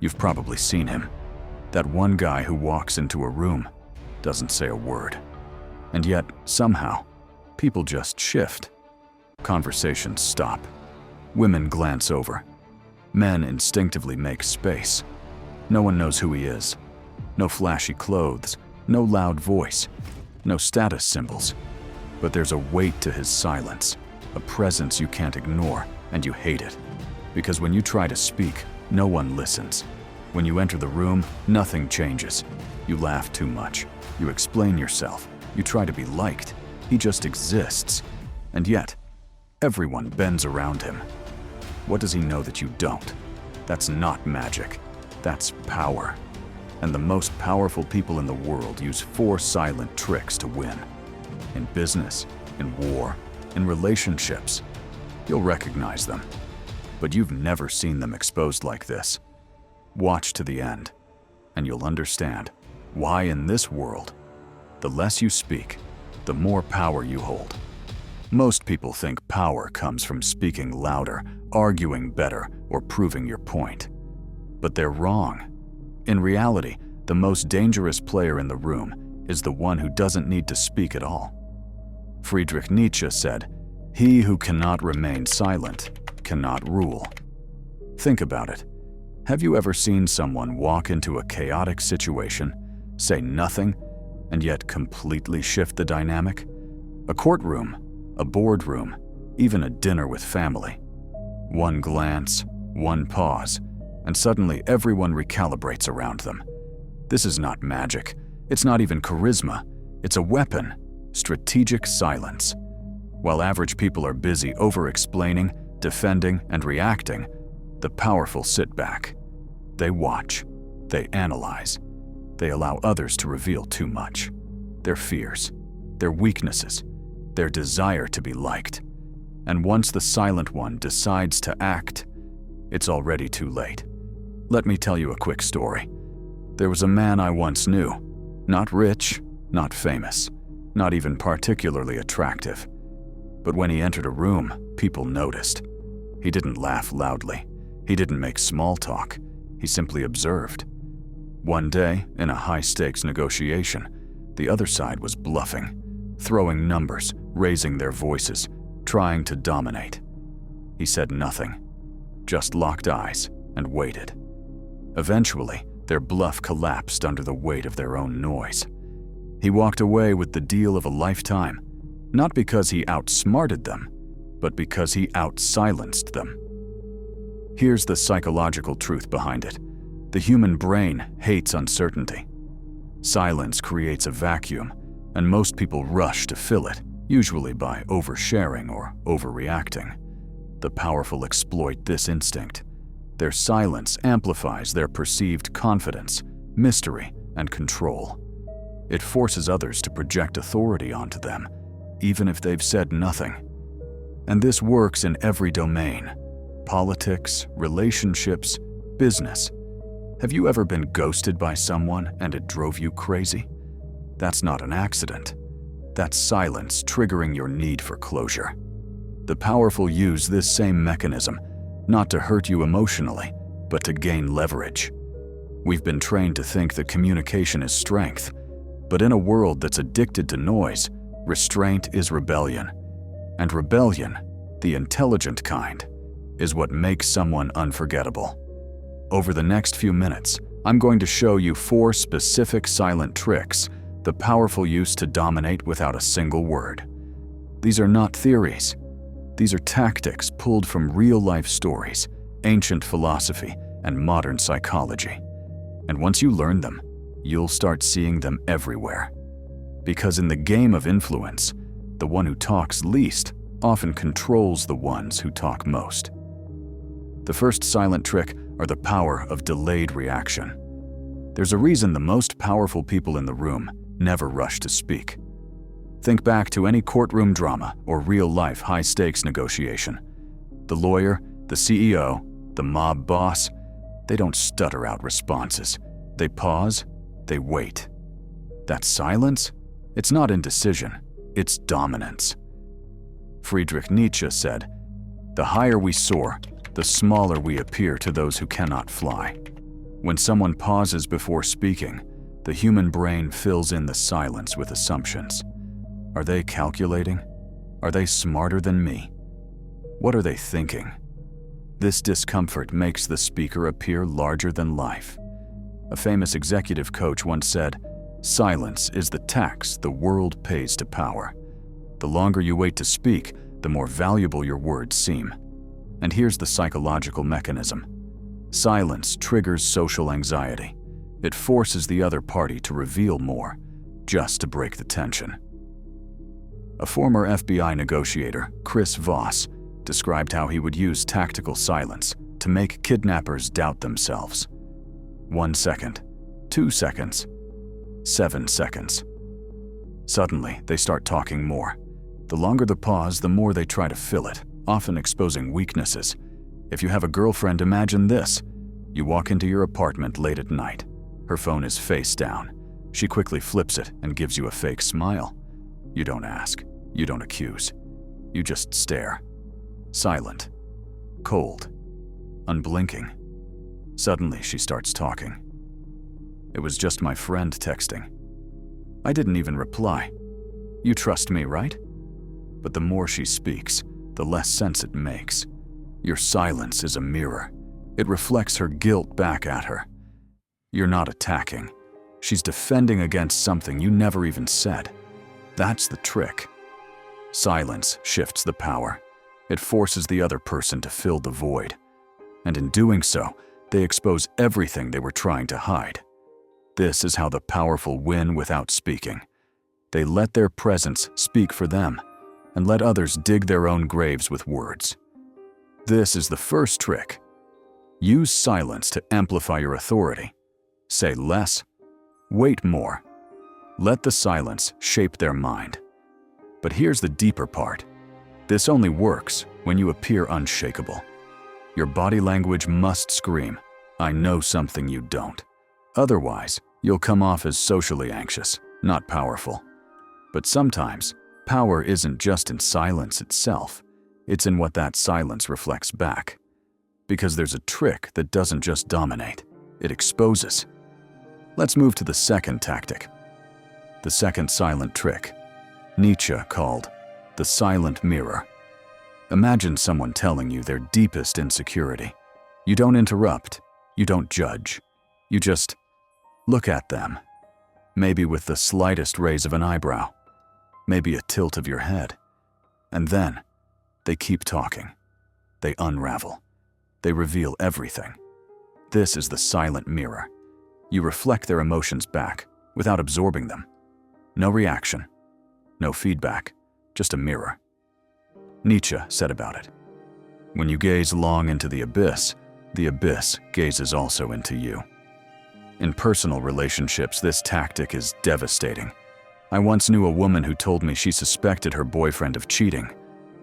You've probably seen him. That one guy who walks into a room, doesn't say a word. And yet, somehow, people just shift. Conversations stop. Women glance over. Men instinctively make space. No one knows who he is. No flashy clothes, no loud voice, no status symbols. But there's a weight to his silence, a presence you can't ignore, and you hate it. Because when you try to speak, no one listens. When you enter the room, nothing changes. You laugh too much. You explain yourself. You try to be liked. He just exists. And yet, everyone bends around him. What does he know that you don't? That's not magic. That's power. And the most powerful people in the world use 4 silent tricks to win. In business, in war, in relationships. You'll recognize them. But you've never seen them exposed like this. Watch to the end, and you'll understand why in this world, the less you speak, the more power you hold. Most people think power comes from speaking louder, arguing better, or proving your point. But they're wrong. In reality, the most dangerous player in the room is the one who doesn't need to speak at all. Friedrich Nietzsche said, "He who cannot remain silent cannot rule." Think about it. Have you ever seen someone walk into a chaotic situation, say nothing, and yet completely shift the dynamic? A courtroom, a boardroom, even a dinner with family. One glance, one pause, and suddenly everyone recalibrates around them. This is not magic. It's not even charisma. It's a weapon, strategic silence. While average people are busy over-explaining, defending, and reacting, the powerful sit back. They watch. They analyze. They allow others to reveal too much. Their fears, their weaknesses, their desire to be liked. And once the silent one decides to act, it's already too late. Let me tell you a quick story. There was a man I once knew. Not rich, not famous, not even particularly attractive. But when he entered a room, people noticed. He didn't laugh loudly. He didn't make small talk. He simply observed. One day, in a high-stakes negotiation, the other side was bluffing, throwing numbers, raising their voices, trying to dominate. He said nothing, just locked eyes and waited. Eventually, their bluff collapsed under the weight of their own noise. He walked away with the deal of a lifetime, not because he outsmarted them, but because he out-silenced them. Here's the psychological truth behind it. The human brain hates uncertainty. Silence creates a vacuum, and most people rush to fill it, usually by oversharing or overreacting. The powerful exploit this instinct. Their silence amplifies their perceived confidence, mystery, and control. It forces others to project authority onto them, even if they've said nothing. And this works in every domain: politics, relationships, business. Have you ever been ghosted by someone and it drove you crazy? That's not an accident. That's silence triggering your need for closure. The powerful use this same mechanism, not to hurt you emotionally, but to gain leverage. We've been trained to think that communication is strength, but in a world that's addicted to noise, restraint is rebellion. And rebellion, the intelligent kind, is what makes someone unforgettable. Over the next few minutes, I'm going to show you 4 specific silent tricks the powerful use to dominate without a single word. These are not theories. These are tactics pulled from real-life stories, ancient philosophy, and modern psychology. And once you learn them, you'll start seeing them everywhere. Because in the game of influence, the one who talks least often controls the ones who talk most. The first silent trick are the power of delayed reaction. There's a reason the most powerful people in the room never rush to speak. Think back to any courtroom drama or real-life high-stakes negotiation. The lawyer, the CEO, the mob boss, they don't stutter out responses. They pause, they wait. That silence? It's not indecision, it's dominance. Friedrich Nietzsche said, "The higher we soar, the smaller we appear to those who cannot fly." When someone pauses before speaking, the human brain fills in the silence with assumptions. Are they calculating? Are they smarter than me? What are they thinking? This discomfort makes the speaker appear larger than life. A famous executive coach once said, "Silence is the tax the world pays to power." The longer you wait to speak, the more valuable your words seem. And here's the psychological mechanism. Silence triggers social anxiety. It forces the other party to reveal more, just to break the tension. A former FBI negotiator, Chris Voss, described how he would use tactical silence to make kidnappers doubt themselves. 1 second, 2 seconds, 7 seconds. Suddenly, they start talking more. The longer the pause, the more they try to fill it, often exposing weaknesses. If you have a girlfriend, imagine this. You walk into your apartment late at night. Her phone is face down. She quickly flips it and gives you a fake smile. You don't ask. You don't accuse. You just stare. Silent. Cold. Unblinking. Suddenly, she starts talking. It was just my friend texting. I didn't even reply. You trust me, right? But the more she speaks, the less sense it makes. Your silence is a mirror. It reflects her guilt back at her. You're not attacking. She's defending against something you never even said. That's the trick. Silence shifts the power. It forces the other person to fill the void. And in doing so, they expose everything they were trying to hide. This is how the powerful win without speaking. They let their presence speak for them, and let others dig their own graves with words. This is the first trick. Use silence to amplify your authority. Say less. Wait more. Let the silence shape their mind. But here's the deeper part. This only works when you appear unshakable. Your body language must scream, "I know something you don't." Otherwise, you'll come off as socially anxious, not powerful. But sometimes, power isn't just in silence itself. It's in what that silence reflects back. Because there's a trick that doesn't just dominate, it exposes. Let's move to the second tactic. The second silent trick. Nietzsche called the silent mirror. Imagine someone telling you their deepest insecurity. You don't interrupt. You don't judge. You just look at them. Maybe with the slightest raise of an eyebrow. Maybe a tilt of your head. And then, they keep talking. They unravel. They reveal everything. This is the silent mirror. You reflect their emotions back without absorbing them. No reaction. No feedback. Just a mirror. Nietzsche said about it, "When you gaze long into the abyss gazes also into you." In personal relationships, this tactic is devastating. I once knew a woman who told me she suspected her boyfriend of cheating,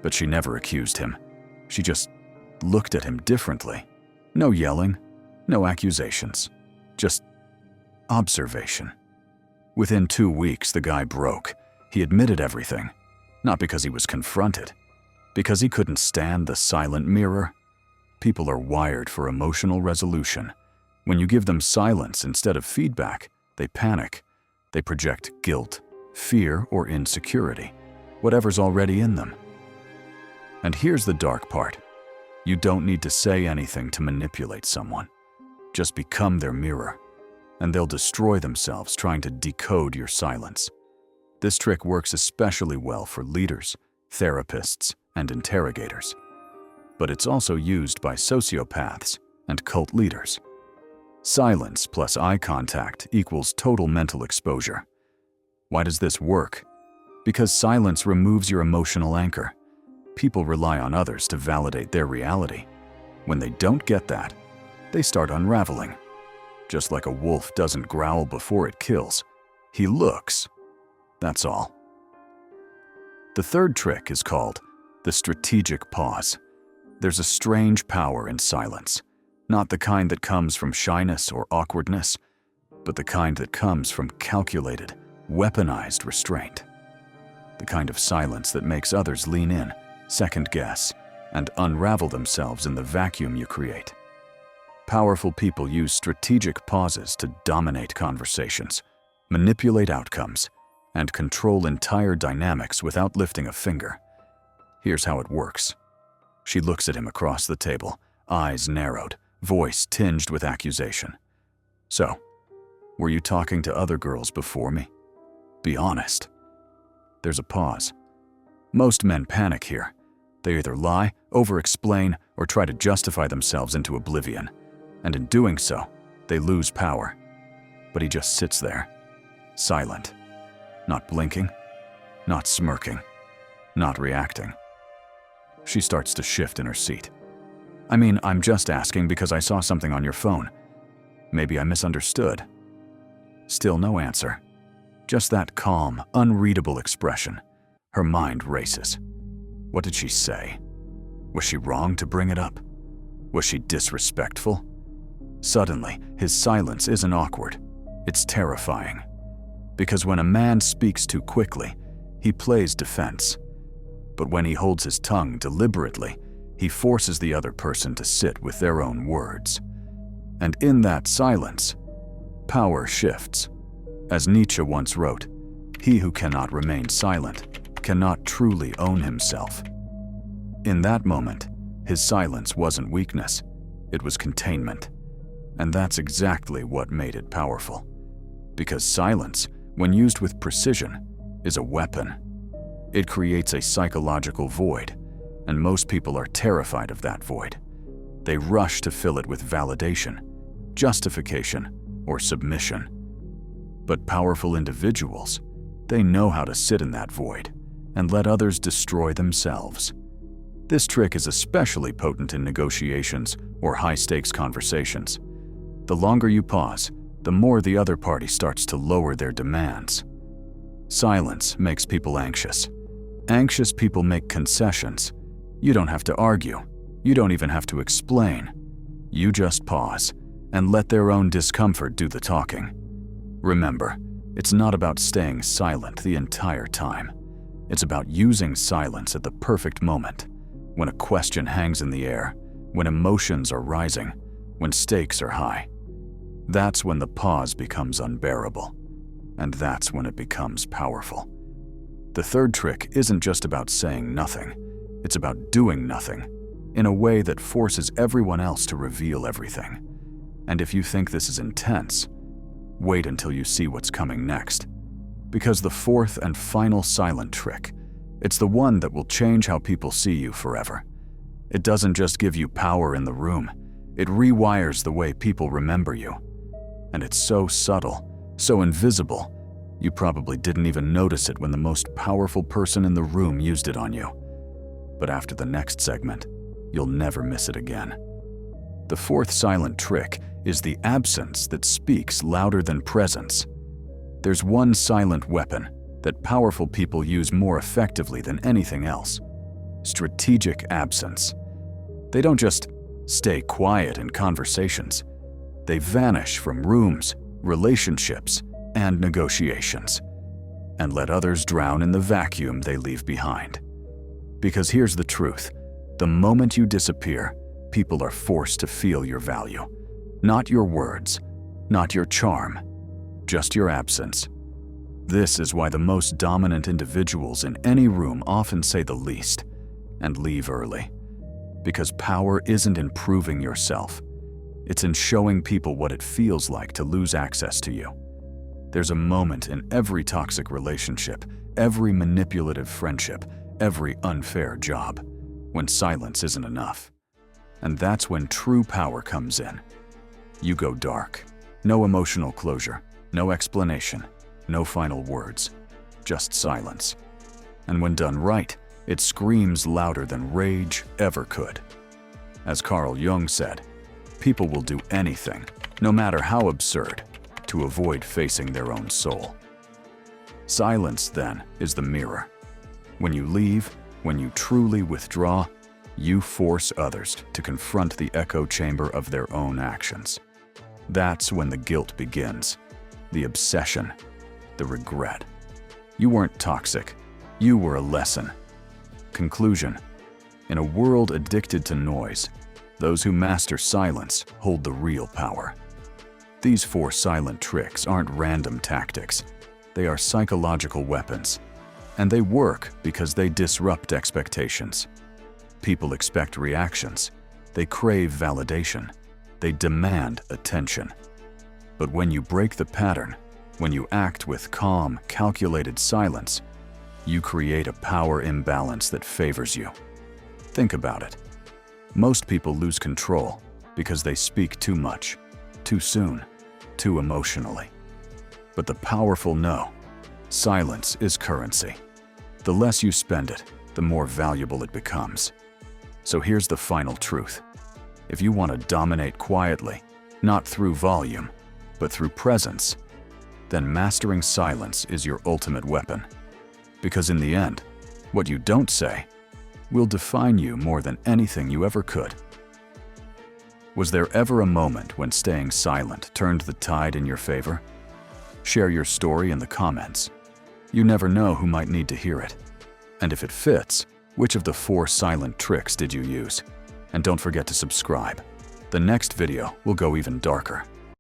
but she never accused him. She just looked at him differently. No yelling, no accusations, just observation. Within 2 weeks, the guy broke. He admitted everything, not because he was confronted, because he couldn't stand the silent mirror. People are wired for emotional resolution. When you give them silence instead of feedback, they panic. They project guilt, fear, or insecurity, whatever's already in them. And here's the dark part. You don't need to say anything to manipulate someone. Just become their mirror, and they'll destroy themselves trying to decode your silence. This trick works especially well for leaders, therapists, and interrogators. But it's also used by sociopaths and cult leaders. Silence plus eye contact equals total mental exposure. Why does this work? Because silence removes your emotional anchor. People rely on others to validate their reality. When they don't get that, they start unraveling. Just like a wolf doesn't growl before it kills, he looks. That's all. The third trick is called the strategic pause. There's a strange power in silence, not the kind that comes from shyness or awkwardness, but the kind that comes from calculated, weaponized restraint. The kind of silence that makes others lean in, second guess, and unravel themselves in the vacuum you create. Powerful people use strategic pauses to dominate conversations, manipulate outcomes, and control entire dynamics without lifting a finger. Here's how it works. She looks at him across the table, eyes narrowed, voice tinged with accusation. So, were you talking to other girls before me? Be honest. There's a pause. Most men panic here. They either lie, over-explain, or try to justify themselves into oblivion. And in doing so, they lose power. But he just sits there, silent. Not blinking, not smirking, not reacting. She starts to shift in her seat. I mean, I'm just asking because I saw something on your phone. Maybe I misunderstood. Still no answer. Just that calm, unreadable expression. Her mind races. What did she say? Was she wrong to bring it up? Was she disrespectful? Suddenly, his silence isn't awkward. It's terrifying. Because when a man speaks too quickly, he plays defense. But when he holds his tongue deliberately, he forces the other person to sit with their own words. And in that silence, power shifts. As Nietzsche once wrote, "He who cannot remain silent cannot truly own himself." In that moment, his silence wasn't weakness, it was containment. And that's exactly what made it powerful. Because silence, when used with precision, is a weapon. It creates a psychological void, and most people are terrified of that void. They rush to fill it with validation, justification, or submission. But powerful individuals, they know how to sit in that void and let others destroy themselves. This trick is especially potent in negotiations or high-stakes conversations. The longer you pause, the more the other party starts to lower their demands. Silence makes people anxious. Anxious people make concessions. You don't have to argue. You don't even have to explain. You just pause and let their own discomfort do the talking. Remember, it's not about staying silent the entire time. It's about using silence at the perfect moment, when a question hangs in the air, when emotions are rising, when stakes are high. That's when the pause becomes unbearable, and that's when it becomes powerful. The third trick isn't just about saying nothing, it's about doing nothing, in a way that forces everyone else to reveal everything. And if you think this is intense, wait until you see what's coming next. Because the fourth and final silent trick, it's the one that will change how people see you forever. It doesn't just give you power in the room, it rewires the way people remember you. And it's so subtle, so invisible, you probably didn't even notice it when the most powerful person in the room used it on you. But after the next segment, you'll never miss it again. The fourth silent trick is the absence that speaks louder than presence. There's one silent weapon that powerful people use more effectively than anything else: strategic absence. They don't just stay quiet in conversations. They vanish from rooms, relationships, and negotiations, and let others drown in the vacuum they leave behind. Because here's the truth: the moment you disappear, people are forced to feel your value. Not your words, not your charm, just your absence. This is why the most dominant individuals in any room often say the least and leave early. Because power isn't in proving yourself. It's in showing people what it feels like to lose access to you. There's a moment in every toxic relationship, every manipulative friendship, every unfair job, when silence isn't enough. And that's when true power comes in. You go dark. No emotional closure, no explanation, no final words, just silence. And when done right, it screams louder than rage ever could. As Carl Jung said, people will do anything, no matter how absurd, to avoid facing their own soul. Silence, then, is the mirror. When you leave, when you truly withdraw, you force others to confront the echo chamber of their own actions. That's when the guilt begins, the obsession, the regret. You weren't toxic, you were a lesson. Conclusion: in a world addicted to noise, Those who master silence hold the real power. These 4 silent tricks aren't random tactics. They are psychological weapons. And they work because they disrupt expectations. People expect reactions. They crave validation. They demand attention. But when you break the pattern, when you act with calm, calculated silence, you create a power imbalance that favors you. Think about it. Most people lose control because they speak too much, too soon, too emotionally. But the powerful know, silence is currency. The less you spend it, the more valuable it becomes. So here's the final truth. If you want to dominate quietly, not through volume, but through presence, then mastering silence is your ultimate weapon. Because in the end, what you don't say will define you more than anything you ever could. Was there ever a moment when staying silent turned the tide in your favor? Share your story in the comments. You never know who might need to hear it. And if it fits, which of the 4 silent tricks did you use? And don't forget to subscribe. The next video will go even darker.